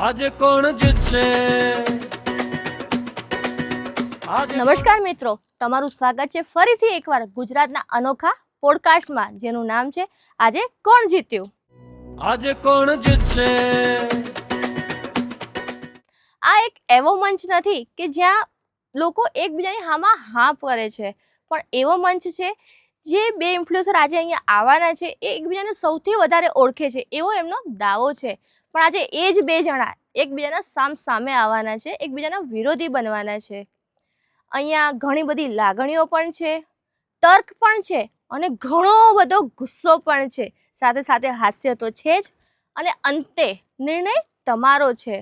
આજે કોણ જીતશે? નમસ્કાર મિત્રો, તમારું સ્વાગત છે ફરીથી એકવાર ગુજરાતના અનોખા પોડકાસ્ટમાં, જેનું નામ છે આજે કોણ જીત્યું. આજે કોણ જીતશે? આ એક એવો મંચ નથી કે જ્યાં લોકો એકબીજાની હામાં હા કરે છે, પણ એવો મંચ છે જે બે ઇન્ફ્લુએન્સર આજે અહીંયા આવવાના છે, એ એકબીજાને સૌથી વધારે ઓળખે છે એવો એમનો દાવો છે. પણ આજે એ જ બે જણા એકબીજાના સામે આવવાના છે, એકબીજાના વિરોધી બનવાના છે. અહીંયા ઘણી બધી લાગણીઓ પણ છે, તર્ક પણ છે અને ઘણો બધો ગુસ્સો પણ છે. સાથે સાથે હાસ્ય તો છે જ, અને અંતે નિર્ણય તમારો છે.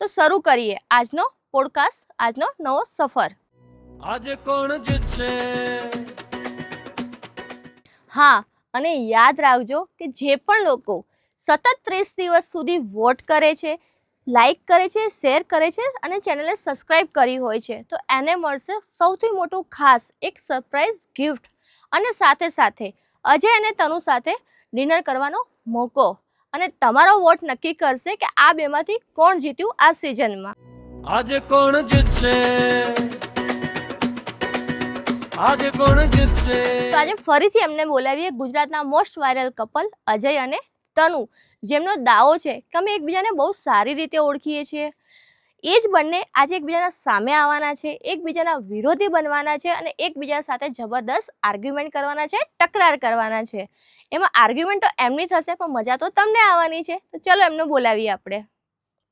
તો શરૂ કરીએ આજનો પોડકાસ્ટ, આજનો નવો સફર. આજે કોણ જીતશે? હા, અને યાદ રાખજો કે જે પણ લોકો સતત 30 દિવસ સુધી વોટ કરે છે, લાઈક કરે છે, શેર કરે છે અને ચેનલને સબસ્ક્રાઈબ કરી હોય છે, તો એને મળશે સૌથી મોટું ખાસ એક સરપ્રાઈઝ ગિફ્ટ, અને સાથે સાથે અજય અને તનુ સાથે ડિનર કરવાનો મોકો. અને તમારો વોટ નક્કી કરશે કે આ બેમાંથી કોણ જીત્યું આ સિઝનમાં. આજે કોણ જીતશે? આજે કોણ જીતશે? તો આજે ફરીથી એમને બોલાવીએ, ગુજરાતના મોસ્ટ વાયરલ કપલ અજય અને તનુ, જેમનો દાવો છે કે અમે એકબીજાને બહુ સારી રીતે ઓળખીએ છીએ. એ જ બંને આજે એકબીજાના સામે આવવાના છે, એકબીજાના વિરોધી બનવાના છે અને એકબીજા સાથે જબરદસ્ત આર્ગ્યુમેન્ટ કરવાના છે, તકરાર કરવાના છે. એમાં આર્ગ્યુમેન્ટ તો એમની થશે, પણ મજા તો તમને આવવાની છે. તો ચલો એમને બોલાવીએ આપણે,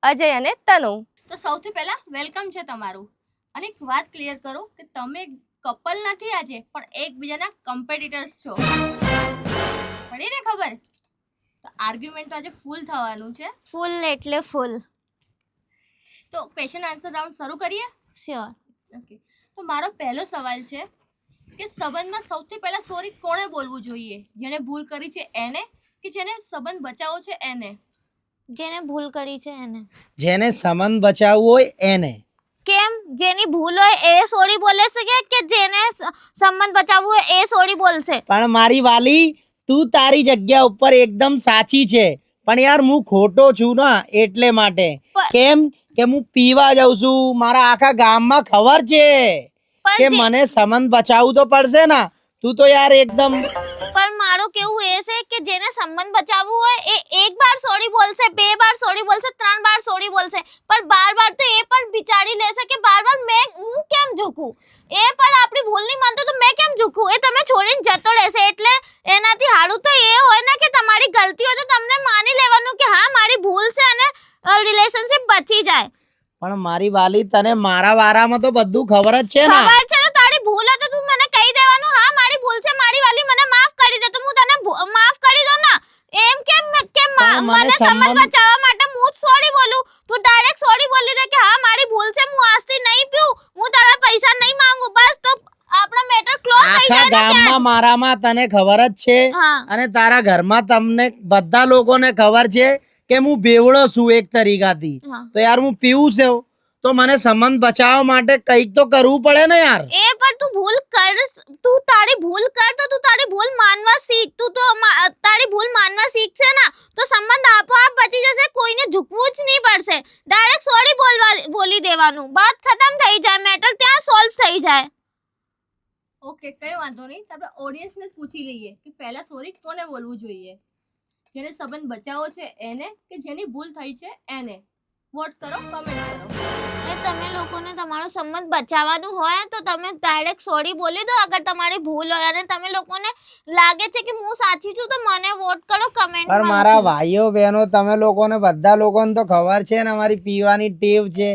અજય અને તનુ. તો સૌથી પહેલા વેલકમ છે તમારું. અને એક વાત ક્લિયર કરો કે તમે કપલ નથી આજે, પણ એકબીજાના કમ્પિટિટર્સ છો. પડી ને ખબર? તો આર્ગ્યુમેન્ટ તો આજે ફૂલ થવાનું છે. ફૂલ એટલે ફૂલ. તો ક્વેશ્ચન આન્સર રાઉન્ડ શરૂ કરીએ. શ્યોર. ઓકે, તો મારો પહેલો સવાલ છે કે સંબંધમાં સૌથી પહેલા સોરી કોણે બોલવું જોઈએ? જેણે ભૂલ કરી છે એને, કે જેને સંબંધ બચાવવો છે એને? જેને ભૂલ કરી છે એને. જેને સંબંધ બચાવવો હોય એને. કેમ? જેની ભૂલ હોય એ સોરી બોલે છે કે જેને સંબંધ બચાવવું હોય એ સોરી બોલશે? પણ મારી વાલી, તું તારી જગ્યા ઉપર એકદમ સાચી છે, પણ યાર હું ખોટો છું ને, એટલે માટે. કેમ કે હું પીવા જાઉં છું, મારા આખા ગામમાં ખબર છે કે મને સંબંધ બચાવવું તો પડશે ને. તું તો યાર એકદમ. પણ મારું કેવું એ છે કે જેને સંબંધ બચાવવું હોય એ એક બાર સોરી બોલશે, બે બાર સોરી બોલશે, 3 બાર સોરી બોલશે, પણ બાર તો એ પણ વિચારી લેશે કે બાર હું કેમ ઝૂકું? એ પણ આપણી ભૂલ નહીં માનતો તો મેં કેમ ઝૂકું? એ તમે છોડીને જતો રહેશે. એટલે એનાથી હારું તો એ હોય ને કે તમારી ગલતી હોય તો તમને માની લેવાનું કે હા મારી ભૂલ છે, અને રિલેશનશિપ બચી જાય. પણ મારી વાલી, તને મારા વારામાં તો બધું ખબર જ છે ને. ખબર છે તો તારી ભૂલ હોય તો તું મને કહી દેવાનું, હા મારી ભૂલ છે મારી વાલી, મને માફ કરી દે, તો હું તને માફ કરી દઉં ને. એમ કેમ કે મને સંબંધ બચાવવા માટે હું જ સોરી બોલું? તું ડાયરેક્ટ સોરી બોલી દે કે હા મારી ભૂલ છે, હું આજથી નહીં પીઉં, હું તારા પૈસા નહીં માંગુ, બસ તો આપણા મેટર ક્લોઝ થઈ જાય. આખા ગામમાં મારામાં તને ખબર જ છે, અને તારા ઘરમાં તમને બધા લોકોને ખબર છે કે હું બેવડો છું એક તરીકાથી. તો યાર હું પીવું છે, તો મને સંબંધ બચાવવા માટે કંઈક તો કરવું પડે ને યાર. એ પણ તું ભૂલ કર, તું તારી ભૂલ કર તો તું તારી ભૂલ માનવા શીખ. તું તો તારી ભૂલ માનવા શીખશે ને તો સંબંધ આપોઆપ બચી જશે, કોઈને ઝૂકવું જ નહીં પડશે. ડાયરેક્ટ સોરી બોલી દેવાનું, વાત ખતમ થઈ જાય, મેટર ત્યાં સોલ્વ થઈ જાય. ઓકે, કઈ વાંધો નહીં. આપણે ઓડિયન્સને પૂછી લઈએ કે પહેલા સોરી કોને બોલવું જોઈએ? જેને સંબંધ બચાવવો છે એને, કે જેની ભૂલ થઈ છે એને? વોટ કરો, કમેન્ટ કરો. તમે લોકોને તમારો સંબંધ બચાવવાનું હોય તો તમે ડાયરેક્ટ સોરી બોલી દો અગર તમારી ભૂલ હોય, અને તમે લોકોને લાગે છે કે હું સાચી છું તો મને વોટ કરો, કમેન્ટ. પણ મારા ભાઈઓ બહેનો, તમે લોકોને બધા લોકોને તો ખબર છે ને અમારી પીવાની ટેવ છે,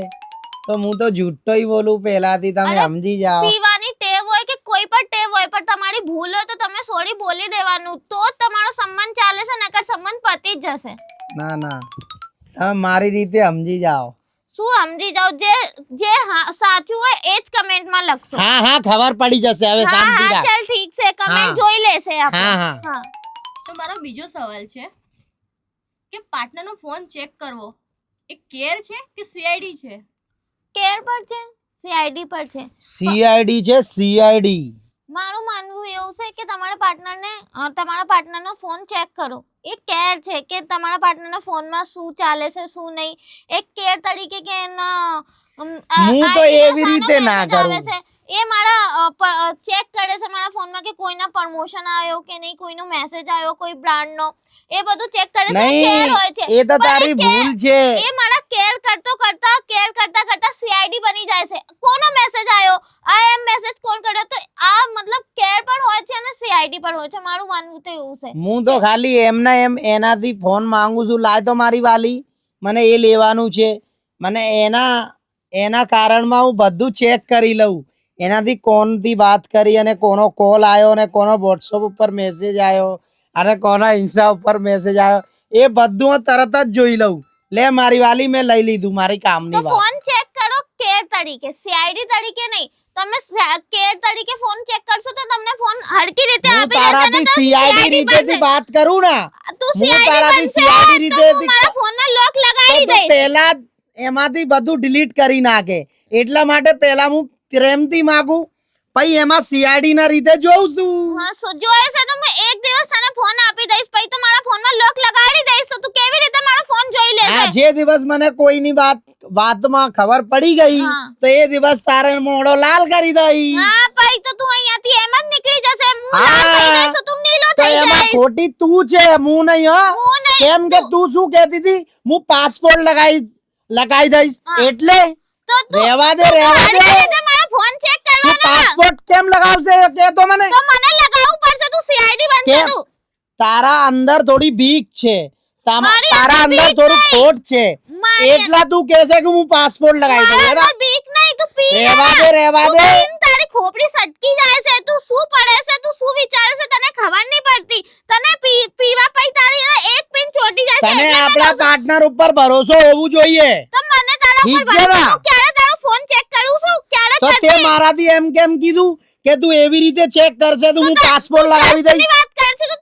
તો હું તો જૂઠોય બોલું પહેલાથી, તમે સમજી જાઓ. પીવાની ટેવ હોય કે કોઈ પણ ટેવ હોય, પણ તમારી ભૂલ હોય તો તમે સોરી બોલી દેવાનું, તો જ તમારો સંબંધ ચાલે છે, નકર સંબંધ પતી જ જશે. ના ના, તમે મારી રીતે સમજી જાઓ. શું સમજી જાઓ? જે સાચું હોય એ જ કમેન્ટમાં લખશો. હા ખબર પડી જશે હવે, શાંતિ રાખ. ચાલ ઠીક છે, કમેન્ટ જોઈ લેશે આપણે. હા. તો મારો બીજો સવાલ છે કે પાર્ટનરનો ફોન ચેક કરવો એ કેર છે કે સીઆઈડી છે? કેર પર છે, સીઆઈડી પર છે. સીઆઈડી છે, સીઆઈડી. મારું માનવું એવું છે કે તમારા પાર્ટનરનો ફોન ચેક કરો. એ કેર છે કે તમારા પાર્ટનરના ફોનમાં શું ચાલે છે શું નહીં. એક કેર તરીકે કે એના હું તો એવી રીતે ના કરું. એ મારા ચેક કરે છે મારા ફોનમાં કે કોઈના પ્રમોશન આવ્યો કે નહીં, કોઈનો મેસેજ આવ્યો કોઈ બ્રાન્ડનો, એ બધું ચેક કરે છે. કેર નહીં, હોય છે. એ તો તારી ભૂલ છે. એ મારા કેર કરતા સીઆઈડી બની જાય છે. કોનો મેસેજ આવ્યો, આ એમ મેસેજ કોણ કર્યો, તો આ મતલબ કેર પણ હોય છે અને સીઆઈડી પણ હોય છે. મારું માનવું તો એવું છે. હું તો ખાલી એમના એમ એનાથી ફોન માંગુ છું, લાય તો મારી વાલી, મને એ લેવાનું છે. મને એના કારણમાં હું બધું ચેક કરી લઉં, એનાથી કોણથી વાત કરી અને કોનો કોલ આવ્યો અને કોનો વોટ્સઅપ ઉપર મેસેજ આવ્યો અને કોના ઇન્સ્ટા ઉપર મેસેજ આવ્યો, એ બધું હું તરત જ જોઈ લઉં. લે મારી વાલી, મેં લઈ લીધું મારી કામની તો વાત. ફોન ચેક કરો કેર તરીકે, સીઆઈડી તરીકે નહીં. તમે કેર તરીકે ફોન ચેક કરશો તો તમને ફોન હરકી રીતે હું આપી દેશે ને તારાથી તો સીઆઈડી CID રીતેથી બનશે. વાત કરું ને, તું હું તારાથી સીઆઈડી CID બનશે તો હું રીતેથી મારા ફોનમાં લોક તો લગાડી તું દઈશ. પહેલા એમાંથી બધું ડિલીટ કરી નાખે. એટલા માટે પહેલા હું પ્રેમથી માગું, પછી એમાં સીઆઈડી ના રીતે જોઉં છું. હા, જોયે છે તો મેં એક દિવસ તને ફોન આપી દઈશ, પછી તો મારા ફોનમાં લોક લગાડી દઈશ, તો તું કેવી રીતે મારો ફોન જોઈ હા, લેશે? જે દિવસ મને કોઈની વાતમાં ખબર પડી ગઈ હા. તો એ દિવસ તારે મોઢો લાલ કરી દઈશ. હા, પછી તો તું અહીંયાથી એમ જ નીકળી જશે. હું હા. લાલ થઈ જઈશ તો તું નીલો તો થઈ એમાં જઈશ. ખોટી તું છે, હું નહીં. હો, હું નહીં. કેમ કે તું શું કહેતી હતી, હું પાસપોર્ટ લગાઈ દઈશ. હા. એટલે તો તું રહેવા દે, તું રહેવા હરકી દે. રીતે મારો ફોન ચેક તું કરવાનો ને. પાસપોર્ટ કેમ લગાવશે કે તો મને તો મને લગાવવું પડશે. તું સીઆઈડી બનશે કેમ? તું. તારા અંદર થોડી બીક છે, મારી તારા અંદર અંદર બીક થોડું નહીં. ખોટ છે, મારી એટલા તું કહેશે કે હું પાસપોર્ટ લગાવી દઉં. મારા બરાબર? અંદર બીક નહીં. તું પી લે રહેવા ને. દે, રહેવા તું દે. પીને તારી ખોપડી સટકી જાય છે. તું શું પડે છે, તું શું વિચારે છે, તને ખબર નહીં પડતી. તને પીવા પછી તારી એક પિન ચોટી જાય છે. તને એટલે મેં આપણા કહું પાર્ટનર ઉપર ભરોસો હોવું જોઈએ. છું, તો મને તારા ઠીક ઉપર છે ભરોસો. ને? હું ક્યારે તારો ફોન ચેક કરું છું? ક્યારે તો તે કરતી? મારાથી એમ કેમ કીધું કે તું એવી રીતે ચેક કરશે તો હું પાસપોર્ટ લગાવી ટ્રસ્ટની દઈશ? વાત કરે છે તો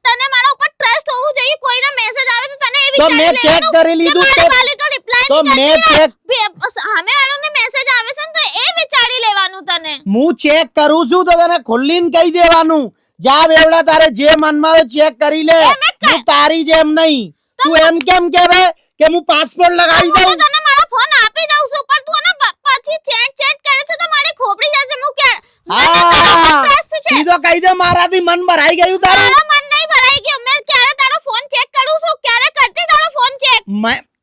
તને મારા ઉપર ટ્રસ્ટ હોવું જોઈએ. કોઈનો મેસેજ આવે તો તને એ તો વિચારી મેં ચેક લેવાનું કરી કે લીધું મારી વાલી તો reply તો નહીં મેં કરતી ને. ચેક સામે વાળાને મેસેજ આવે છે ને તો એ વિચારી લેવાનું તને. હું ચેક કરું છું તો તને ખુલ્લીને કહી દેવાનું, જા બેવડા, તારે જે મનમાં આવે ચેક કરી લે. હું તારી જેમ નહીં. તું એમ કેમ કહેવે કે હું પાસપોર્ટ લગાવી હું દઉં? તો તને મારો ફોન આપી દઉં છું પણ તું એને પછી ચેટ કરે છે તો મારી ખોપડી જશે. હું કે હા, ટ્રસ્ટ છે. સીધો કહી દે, મારાથી મન ભરાઈ ગયું તારું. મારો મન નહીં ભરાઈ ગયો. મેં ક્યારે તારો ફોન ચેક કરું છું? ક્યારે કરતી તારો ફોન ચેક?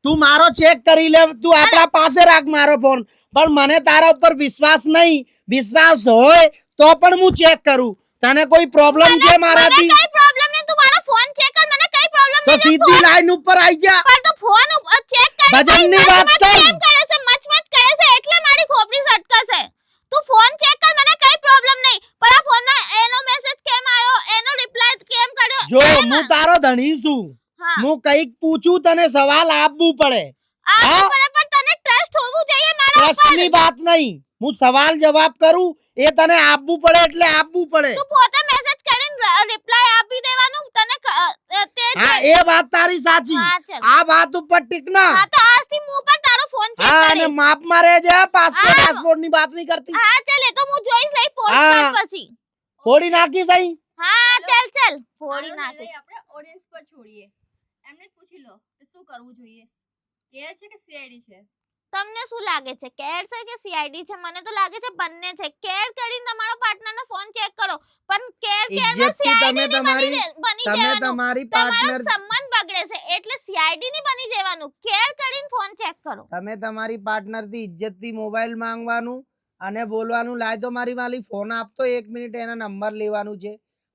તું મારો ચેક કરી લે, તું આપણા પાસે રાખ મારો ફોન. પણ મને તારા ઉપર વિશ્વાસ નહીં. વિશ્વાસ હોય તો પણ હું ચેક કરું. તને કોઈ પ્રોબ્લેમ છે મને મારાથી? કઈ પ્રોબ્લેમ નહીં. તું મારો ફોન ચેક કર. મને કઈ પ્રોબ્લેમ તો નહીં. સીધી લાઈન ઉપર આવી જા. પર તું ફોન ચેક કરે ભજનની પછી વાત મચ-મચ કર. કેમ કરે છે? મચ-મચ કરે છે એટલે મારી ખોપડી સટકશે. તું ફોન ચેક કર. મને કઈ પ્રોબ્લેમ નહીં. પણ આ ફોનમાં એનો મેસેજ કેમ આવ્યો, એનો રિપ્લાય કેમ કર્યો? જો હું તારો ધણી છું, હા. હું કઈક પૂછું તને સવાલ આપવું પડે. આપવું પડે પણ તને ટ્રસ્ટ હોવું જોઈએ મારા ઉપર. પ્રશ્નની વાત નહીં, હું સવાલ જવાબ કરું એ તને આપવું પડે એટલે આપવું પડે. તું પોતે મેસેજ કરીને રિપ્લાય આપી દેવાનું. તને તે હા, એ વાત તારી સાચી. હા, ચાલ. આ વાત ઉપર ટીક ના. હા તો આજથી હું પણ તારો ફોન ચેક હા, અને કરીશ. માપ મારે છે, પાસપોર્ટ હા. પાસપોર્ટ ની વાત નહીં કરતી. હા ચાલ, એ તો હું જોઈશ લઈ પોસ્ટ હા. પછી. ફોડી નાખી સહી. હા ચાલ ચાલ. ફોડી ફોડી નાખીશ. આપણે ઓડિયન્સ પર છોડીએ. એમને જ પૂછી લો કે શું કરવું જોઈએ. કેર છે કે સીઆઈડી છે? તમને શું લાગે છે, કેર છે કે સીઆઈડી છે? મને તો લાગે છે બંને છે. કેર કરીને તમારો પાર્ટનરનો ફોન ચેક કરો પણ કેરમાં ઇજ્જતથી સીઆઈડી તમે ની બની તમે જવાનું. તમારી તમારો પાર્ટનર સંબંધ બગડે છે એટલે સીઆઈડી ની બની જવાનું. કેર કરીને ફોન ચેક કરો. તમે તમારી પાર્ટનર થી ઇજ્જતથી મોબાઈલ માંગવાનું અને બોલવાનું, લાય તો મારી વાલી ફોન આપતો, 1 મિનિટ એના નંબર લેવાનું છે.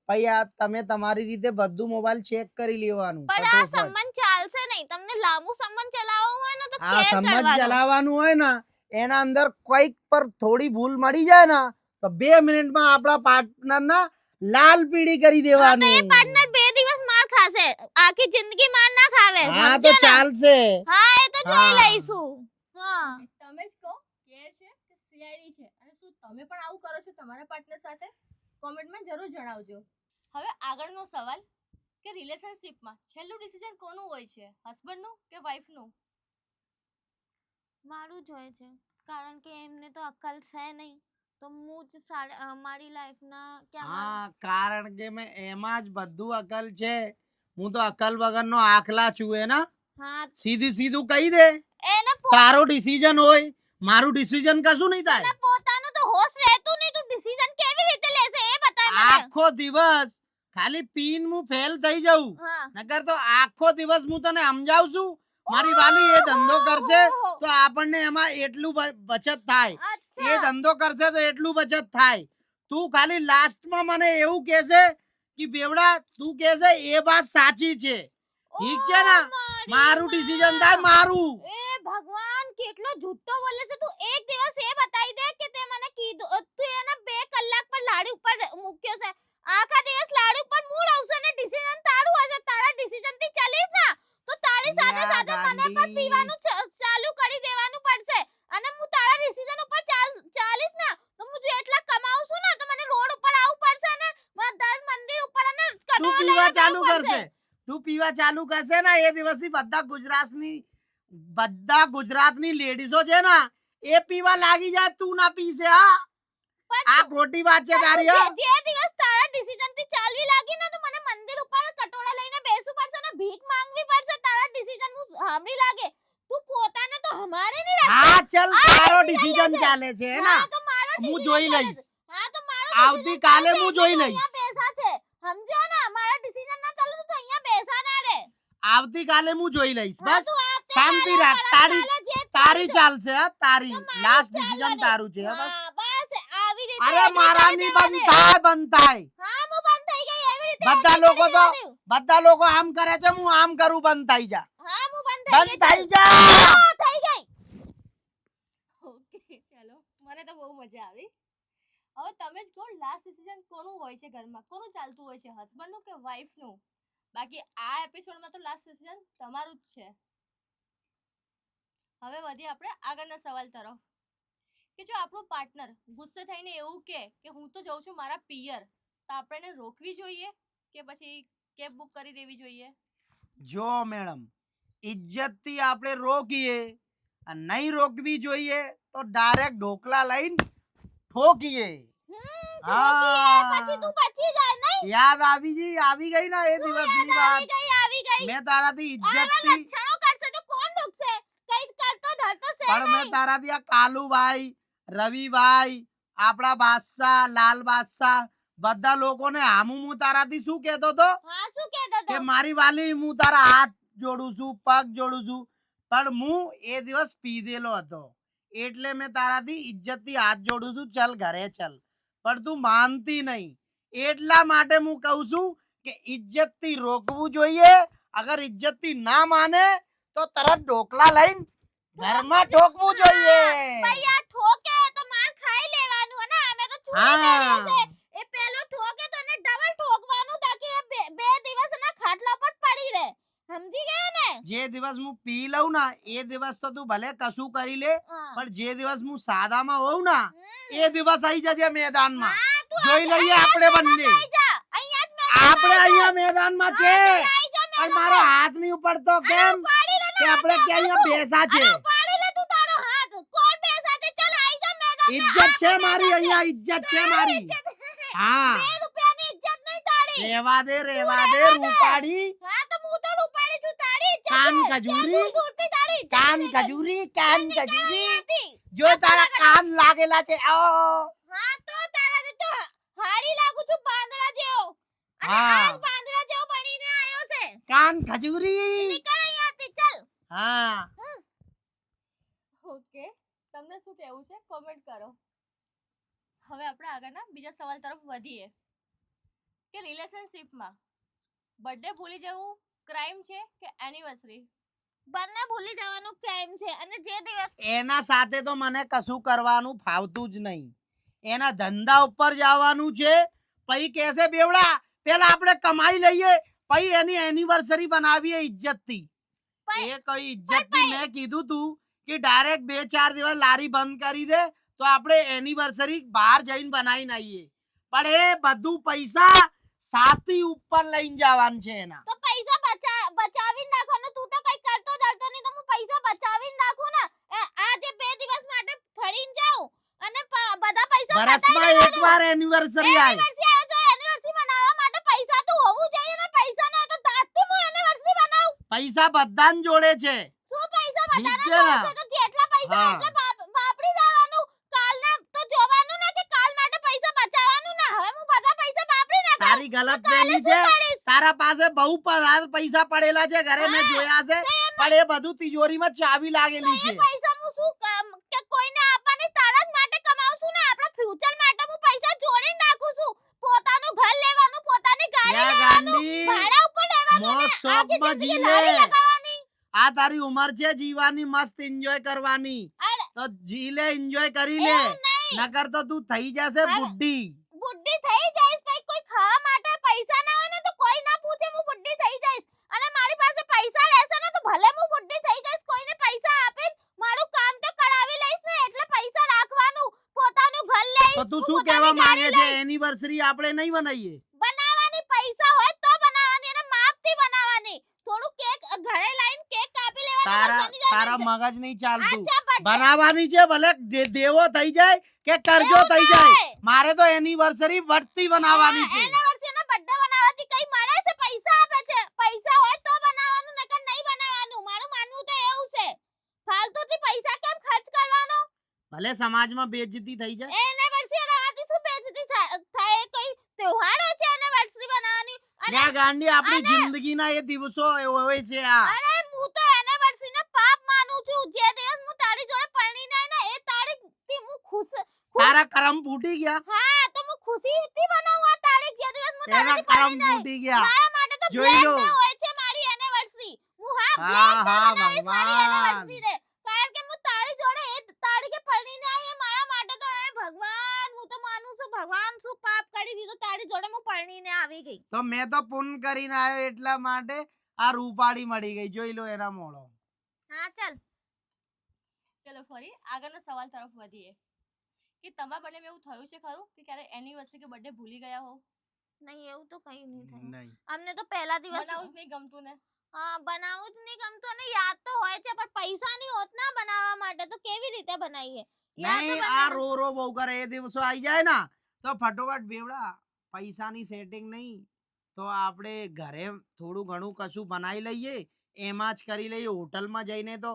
પછી આ તમે તમારી રીતે બધું મોબાઈલ ચેક કરી લેવાનું. પણ આ ફટોફટ. સંબંધ ચાલશે નહીં. તમને લાંબુ સંબંધ ચલાવવો હોય ને તો આ કેર સમજ કરવાનો. ચલાવવાનું હોય ને, એના અંદર કોઈક પર થોડી ભૂલ મળી જાય ને તો 2 મિનિટમાં આપણા પાર્ટનર ના લાલ પીળી કરી હા, તો દેવાનું. એ પાર્ટનર 2 દિવસ માર ખાશે. આખી જિંદગી માર ના ખાવે. હા, તો સમજ્યા ને? ચાલશે. હા, એ તો જોઈ હા. લઈશું. હા. તમે જ કહો કેર છે કે સીઆઈડી છે, અને શું તમે પણ આવું કરો છો તમારા પાર્ટનર સાથે? કોમેન્ટમાં જરૂર જણાવજો. હવે આગળનો સવાલ કે રિલેશનશિપમાં છેલ્લું ડિસિઝન કોનું હોય છે, હસબન્ડનું કે વાઈફનું? મારું જ હોય છે કારણ કે એમને તો અક્કલ છે નહીં. તો હું જ મારી લાઈફના કે હા કારણ કે મેં એમાં જ બધું અકલ છે. હું તો અકલ વગરનો આખલા છું એના. હા સીધું કહી દે. એને તારો ડિસિઝન હોય, મારું ડિસિઝન કશું નહીં થાય. પોતાનું તો હોશ રહેતું નહીં, તું ડિસિઝન કેવી રીતે લેશે એ બતાય મને. આખો દિવસ ખાલી પીન હું ફેલ થઈ જાઉં, હા નકર તો આખો દિવસ હું તને સમજાવું છું. મારી વાલી એ ધંધો કરશે તો આપણને એમાં એટલું બચત થાય, એ અચ્છા ધંધો કરશે તો એટલું બચત થાય. તું ખાલી લાસ્ટમાં મને એવું કહેશે કે બેવડા તું કહેશે એ વાત સાચી છે, ઠીક છે ને? મારું ડિસિઝન થાય મારું. એ ભગવાન કેટલો જુઠ્ઠો બોલે છે તું. એક દિવસ એ બતાવી દે કે તે મને કીધું તું એને 2 કલાક પર લાડી ઉપર મૂક્યો છે. આખા દિવસ લાડી ઉપર મૂડ આવશે ને ડિસિઝન તારું હશે. તારા ડિસિઝન થી ચાલીશ ને તો તારી સાથે સાથે મને પણ પીવાનું ચાલુ કરી દેવાનું પડશે. અને હું તારા ડિસિઝન ઉપર ચાલીશ ને તો હું જેટલા કમાઉં છું ને તો મને રોડ ઉપર આવવું પડશે ને દર મંદિર ઉપર અને તું પીવા ચાલુ કરશે, તું પીવા ચાલુ કરશે ને એ દિવસથી બધા ગુજરાતની લેડીઝો છે ને એ પીવા લાગી જાય, તું ના પીશે. હા આ ખોટી વાત છે તારી. હા જે દિવસ તારા ડિસિઝન થી ચાલવી લાગી ને તો મને મંદિર ઉપર કટોરા લઈને બેસવું પડશે ને ભીખ માંગવી પડશે. તારા ડિસિઝન હું સાંભળી લાગે તું પોતાને તો હમારે નહીં રાખે. હા ચલ તારો ડિસિઝન ચાલે છે હે ને, હા તો મારો હું decision જોઈ ચાલે લઈશ. છે. હા તો મારો આવતીકાલે decision હું ચાલે જોઈ તો લઈશ. અહીંયા બેસા છે સમજો ને. મારા ડિસિઝન ના ચાલે તો અહીંયા બેસા ના રે. આવતીકાલે હું જોઈ લઈશ. હા બસ તું આવતીકાલે શાંતિ રાખ. કાલે જે તારી ચાલશે. હા તારી મારું લાસ્ટ ચાલવાનું. ડિસિઝન તારું છે. હા, બસ હા બસ આવી રીતે અરે એગ્રી મારા કરી ની દેવાની. બંધ થાય. હા હું બંધ થઈ ગઈ એવી રીતે બધા agree લોકો કરી તો દેવાની. બધા લોકો આમ કરે છે, હું આમ કરું બંધ થઈ જા, હા હું બંધ બંધ થઈ થઈ ગઈ. જા. હા, થઈ ગઈ. ઓકે ચાલો, મને તો બહુ મજા આવી. હવે તમે જ કહો લાસ્ટ ડિસિઝન કોનું હોય છે ઘરમાં, કોનું ચાલતું હોય છે, હસબન્ડનું કે વાઈફનું? બાકી આ એપિસોડમાં તો લાસ્ટ ડિસિઝન તમારું જ છે. હવે વધીએ આપણે આગળના સવાલ તરફ કે જો આપણું પાર્ટનર ગુસ્સે થઈને એવું કે હું તો જઉં છું મારા પિયર, તો આપણે એને રોકવી જોઈએ કે પછી કેબ બુક કરી દેવી જોઈએ? જો મેડમ, ઇજ્જતથી આપણે રોકીએ અને નહીં રોકવી જોઈએ તો ડાયરેક્ટ ઢોકલા લઈને ઠોકીએ. પછી તું બચી જાય નહીં. યાદ આવી ગઈ ને એ દિવસની વાત. આવી ગઈ. મેં તારાથી આવા ઇજ્જતથી લક્ષણો કરશે તો કોણ દુખશે? કઈ કરતો ધરતો છે પણ મેં તારાથી આ કાલુભાઈ, રવિભાઈ, આપણા બાદશાહ, લાલ બાદશાહ બધા લોકોને હામું હું તારાથી શું કહેતો હતો હા શું કહેતો કે તો? મારી વાલી હું તારા હાથ જોડું છું, પગ જોડું છું, પણ હું એ દિવસ પીધેલો હતો એટલે મેં તારાથી ઇજ્જતથી હાથ જોડું છું, ચલ ઘરે ચલ, પણ તું માનતી નહીં. એટલા માટે હું કહું છું કે ઇજ્જતથી રોકવું જોઈએ. અગર ઇજ્જતથી ના માને તો તરત ઢોકલા લઈને ઘરમાં ઠોકવું જોઈએ. ભાઈ આ ઠોકે તો માર ખાઈ લેવાનું અને અમે તો છૂટી હા. મેળ્યા છે. એ પેલો ઠોકે તો એને ડબલ ઠોકવાનું તાકી એ બે દિવસ એના ખાટલા પર પડી રહે. સમજી ગયા ને? જે દિવસ હું પી લઉં ને એ દિવસ તો તું ભલે કશું કરી લે, હા. પણ જે દિવસ હું સાદામાં હોઉં ને એ દિવસ આવી જજે મેદાનમાં. હા, તું જોઈ આજે લઈએ અહીંયા જ આપણે બંને. મેદાનમાં આઈ જા. અહીંયા જ મેદાનમાં આપણે આઈ જા. અહીંયા મેદાનમાં છે, આઈ જા પણ મેદાનમાં. મારો હાથ નહીં ઉપડતો કેમ ઉપાડી લે ને કે આપણે હાથે ક્યાં આપણું. અહીંયા બેસા છે. અરે ઉપાડી લે તું તારો હાથ. કોણ બેસા છે? ચાલ આઈ જા મેદાનમાં. ઇજ્જત છે આપણે મારી, મેદાન અહીંયા ઇજ્જત છે મારી. ઇજ્જત છે. હા 2 રૂપિયાની ઇજ્જત નહીં તારી. રેવા દે રૂપાડી. હા તો હું તો રૂપાળી છું. તારી ઇજ્જત કાન છે. ખજૂરી. ત્યાં દૂર દૂરથી તારી ઇજ્જત કાન નહીં ખજૂરી, કાન ખજૂરી. હતી. જો તારા કાન લાગેલા છે હા તો તારા તો હારી લાગુ છું પાંદડા જેવો. અને હા. આજ પાંદડા જેવો બનીને આયો છે. કાન ખજૂરી. નીકળ અહીંયાથી ચાલ. હા ઓકે, તમને શું કહેવું છે કોમેન્ટ કરો. હવે આપણે આગળના બીજા સવાલ તરફ વધીએ કે રિલેશનશિપમાં બર્થડે ભૂલી જવું ક્રાઇમ છે કે એનિવર્સરી? બંને ભૂલી જવાનું ક્રાઇમ છે અને જે દિવસ એના સાથે તો મને કશું કરવાનું ફાવતું જ નહીં. એના ધંધા ઉપર જવાનું છે. પછી કહેશે બેવડા પેલા આપણે કમાઈ લઈએ પછી એની એનિવર્સરી બનાવીએ ઇજ્જતથી. પણ- એ કઈ ઇજ્જતથી મેં કીધું તું કે ડાયરેક્ટ 2-4 દિવસ લારી બંધ કરી દે તો આપણે એનિવર્સરી બહાર જઈને બનાવીને આવીએ. પણ એ બધું પૈસા સાથી ઉપર લઈને જવાનું છે એના. તો પૈસા બચાવીને રાખો ને. તું તો કઈ કરતો ધરતો નહીં તો હું પૈસા બચાવીને રાખું ને. આજે 2 દિવસ માટે ફરીને જાઉં અને બધા પૈસા પૈસા વર્ષમાં એકવાર એનિવર્સરી આવે. એનિવર્સરી આવે તો એનિવર્સરી મનાવવા માટે પૈસા તો હોવું જોઈએ ને. પૈસા ન હોય તો દાંતથી હું એનિવર્સરી બનાવું. પૈસા બધાને જોડે છે. શું પૈસા બધાના ઠીક છે ને? જોડે છે તો જેટલા પૈસા હા. એટલા વાપરી લેવાનું. કાલના તો જોવાનું ને કે કાલ માટે પૈસા બચાવવાનું ના. હવે હું બધા પૈસા વાપરી નાખું. તારી ગલત કાલે ફેમી શું છે. કરીશ? તારા પાસે બહુ પૈસા પડેલા છે ઘરે, મેં હા. જોયા છે. પણ એ બધું તિજોરીમાં ચાવી લાગેલી એ છે. પૈસા હું શું કે કોઈને આપવાની તારા જ માટે કમાઉં છું ને. આપણા ફ્યુચર માટે હું પૈસા જોડી નાખું છું. પોતાનું ઘર લેવાનું, પોતાની ગાડી યા લેવાનું, ગાંડી, ભાડા ઉપર લેવાનું મોજ ને આખી શોખમાં જિંદગી જી લારી લે. લગાવવાની. આ તારી ઉંમર છે જીવાની, મસ્ત એન્જોય કરવાની. અરે. તો જી લે, એન્જોય કરી લે. એવું નહીં. નકર તો તું થઈ જશે હવે. બુઢી. બુઢી થઈ જઈશ પછી કોઈ ખાવા માટે પૈસા ના હોય ને તો કોઈ ના પૂછે હું બુઢી થઈ જઈશ. અને મારી પાસે પૈસા રહેશે ને તો ભલે હું બુઢી થઈ જઈશ. કોઈને પૈસા આપીને મારું કામ તો કરાવી લઈશ ને. એટલે પૈસા રાખવાનું, પોતાનું ઘર લઈશ. તો તું હું શું પોતાની કહેવા માંગે ગાડી છે? લઈશ. એનિવર્સરી આપણે નહીં બનાવીએ? બનાવવાની પૈસા હોય તો બનાવવાની અને માપથી બનાવવાની. થોડું કેક ઘરે લાઈન કેક કાપી લેવાની. તારા મગજ નહીં ચાલતું. અચ્છા birthday. બનાવવાની છે, ભલે દેવો થઈ જાય કે કરજો એવું થઈ ના જાય. હોય. મારે તો એનિવર્સરી વટતી બનાવવાની છે. એનિવર્સરીનો બર્થડે બનાવવાથી કઈ મળે છે? પૈસા આપે છે. પૈસા હોય તો બનાવવાનું, નકર નહીં બનાવવાનું. મારું માનવું તો એવું છે. ફાલતુથી પૈસા કેમ ખર્ચ કરવાનો? ભલે સમાજમાં બેઇજ્જતી થઈ જાય. એનિવર્સરી બનાવવાથી શું બેઇજ્જતી થાય? કોઈ તહેવાર હોય છે એનિવર્સરી બનાવવાની? અને લ્યા ગાંડી, આપણી અને- જિંદગીના એ દિવસો હોય છે આ. અરે હું તો એનિવર્સરીને પાપ માનું છું. જે દિવસ હું તારી જોડે પરણીને આવી ને એ તારીખથી હું ખુશ. તારા કરમ ફૂટી ગયા. હા તો હું ખુશીથી બનાવું આ તારીખ જે દિવસ હું એના તારાથી કરમ પરણીને આવી. ફૂટી ગયા. મારા માટે તો જોઈ black લો. day હોય છે મારી એનિવર્સરી. હું હા, black day હા, બનાવીશ મારી ભગવાન. anniversary ને. કારણ કે હું તારી જોડે એ તારીખે પરણીને આવી એ મારા માટે તો હે ભગવાન. હું તો માનું છું ભગવાન શું પાપ કરી દીધું તારી જોડે હું પરણીને આવી ગઈ. તો મેં તો પુન કરીને આવ્યો એટલા માટે આ રૂપાળી મળી ગઈ. જોઈ લો એના મોળો. હા ચાલ. ચલો ફરી આગળના સવાલ તરફ વધીએ કે તમારા બંને એવું થયું છે ખરું કે ક્યારે એનિવર્સરી કે બર્થડે ભૂલી ગયા હો? નહીં એવું તો કઈ નહીં થયું. નહીં. અમને તો પહેલા દિવસ બનાવું જ નહીં ગમતું ને? હા બનાવવું જ નહીં ગમતું અને યાદ તો હોય છે પણ પૈસા નહીં હોત ના બનાવવા માટે તો કેવી રીતે બનાવીએ? યાદ તો નહીં, આ બનાવવા- રો રો બહુ કરે એ દિવસો આવી જાય ને તો ફટોફટ બેવડા પૈસાની સેટિંગ નહીં તો આપણે ઘરે થોડું ઘણું કશું બનાવી લઈએ, એમાં જ કરી લઈએ. હોટલમાં જઈને તો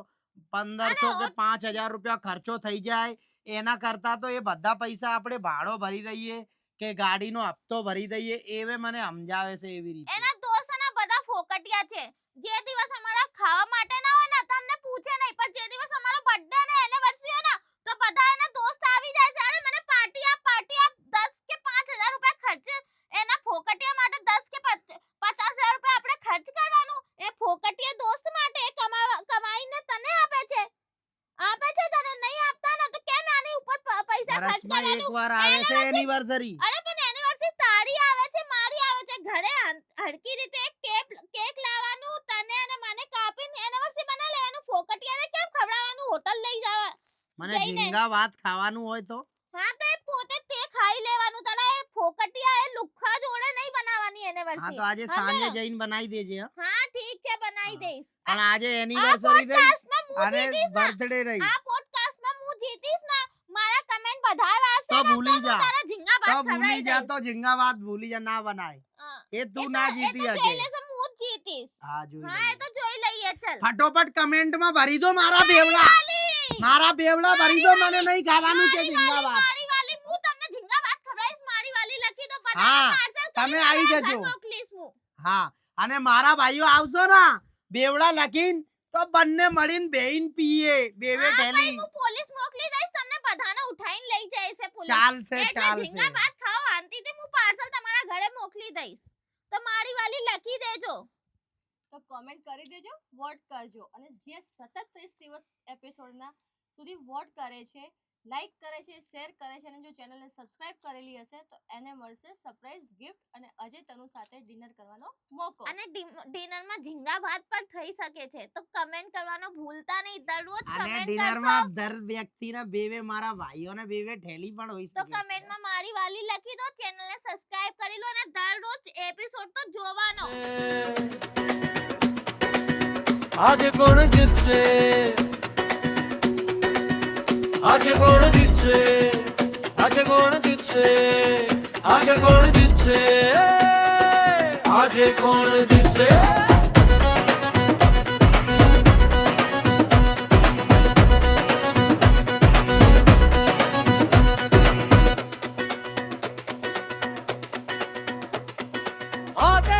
1500 કે 5000 રૂપિયા ખર્ચો થઈ જાય. એના કરતા તો એ બધા પૈસા આપણે ભાડો ભરી દઈએ કે ગાડીનો હપ્તો ભરી દઈએ. એવે મને સમજાવે છે એવી રીતે. એના દોસ્તના બધા ફોકટિયા છે. જે દિવસ અમારા ખાવા માટે ના હોય ને તો અમને પૂછે નહીં પણ જે દિવસ અમારો બર્થડે ને એનિવર્સરી હોય ને તો બધા એના દોસ્ત આવી જાય છે. અરે મને પાર્ટી આપ 10 કે 5000 રૂપિયા ખર્ચ એના ફોકટિયા માટે 10 કે 50000 રૂપિયા આપણે ખર્ચ કરવાનું. એ ફોકટિયા દોસ્ત માટે એ કમાઈને તને આપે છે તને નહીં આપતા ને તો કેમ આની ઉપર પૈસા ખર્ચ વર્ષમાં કરવાનું? એકવાર આવે છે એનિવર્સરી. અરે પણ એનિવર્સરી તારી આવે છે મારી આવે છે. ઘરે હરકી રીતે કેક લાવવાનું તને અને મને કાપીને એનિવર્સરી બનાવી લેવાનું. ફોકટિયાને કેમ ખવડાવવાનું? હોટલ લઈ જવા મને જઈને. ઝીંગા વાત ખાવાનું હોય તો હા તો એ પોતે તે ખાઈ લેવાનું. તારા એ ફોકટિયા એ લુખ્ખા જોડે નહીં બનાવવાની હા એનિવર્સરી. તો આજે સાંજે જઈને બનાવી દેજે. હા? હા ઠીક છે બનાવી દઈશ. પણ આજે આ એનિવર્સરી રહી પોડકાસ્ટમાં હું અને જીતીશ ને, બર્થડે રહી આ પોડકાસ્ટમાં હું જીતીશ ને મારા કમેન્ટ વધારે આવશે તો ને ભૂલી હું જા. તારા ઝીંગા તો ભાત ભૂલી ખવડાવી જા દઈશ. તો ઝીંગા વાત ભૂલી જા, ના બનાય. હા. એ એ તું તો- ના એ જીતી તો શકે. જોઈ લેશે, હું જ જીતીશ. હા જોઈ હા એ લઈએ. તો જોઈ લઈએ ચલ. ફટોફટ કમેન્ટમાં ભરી દો મારા બેવડા. મારા બેવડા ભરી દો, મને નહીં ખાવાનું છે ઝીંગા વાત. મારી વાલી હું તમને ઝીંગા ભાત ખવડાવીશ. મારી વાલી લખી દો બધાને હા, પાર્સલ તમે આવી ઘર જજો. મોકલીશ હું. હા અને મારા ભાઈઓ આવશો ને બેવડા લખીને તો બંને મળીને બેહીન પીએ બેવે હા, ભાઈ, ઠેલી. હું પોલીસ મોકલી દઈશ. તમને બધાને ઉઠાઈને લઈ જાય છે પોલીસ. ચાલશે એટલે ચાલશે. ઝીંગા ભાત ખાઓ શાંતિથી. હું પાર્સલ તમારા ઘરે મોકલી દઈશ. તો મારી વાલી લખી દેજો. તો કમેન્ટ કરી દેજો, વોટ કરજો અને જે સતત 30 દિવસ એપિસોડના સુધી વોટ કરે છે, લાઈક કરે છે, શેર કરે છે અને જો ચેનલને સબસ્ક્રાઇબ કરેલી હશે તો એને મળશે સરપ્રાઈઝ ગિફ્ટ અને અજય તનુ સાથે ડિનર કરવાનો મોકો. અને ડિનરમાં ઝીંગા ભાત પણ થઈ શકે છે. તો કમેન્ટ કરવાનો ભૂલતા નહીં. દરરોજ અને કમેન્ટ ડિનરમાં કરશો દર વ્યક્તિના બેવે મારા ભાઈઓને બેવે ઠેલી પણ હોઈ તો શકે છે. કમેન્ટમાં મારી વાલી લખી દો. ચેનલને સબસ્ક્રાઇબ કરી લો અને દરરોજ એપિસોડ તો જોવાનો. આજે કોણ જીતશે? આજે કોણ જીતશે? આજે આજે કોણ જીતશે આજે કોણ જીતશે આજે કોણ જીતશે આજે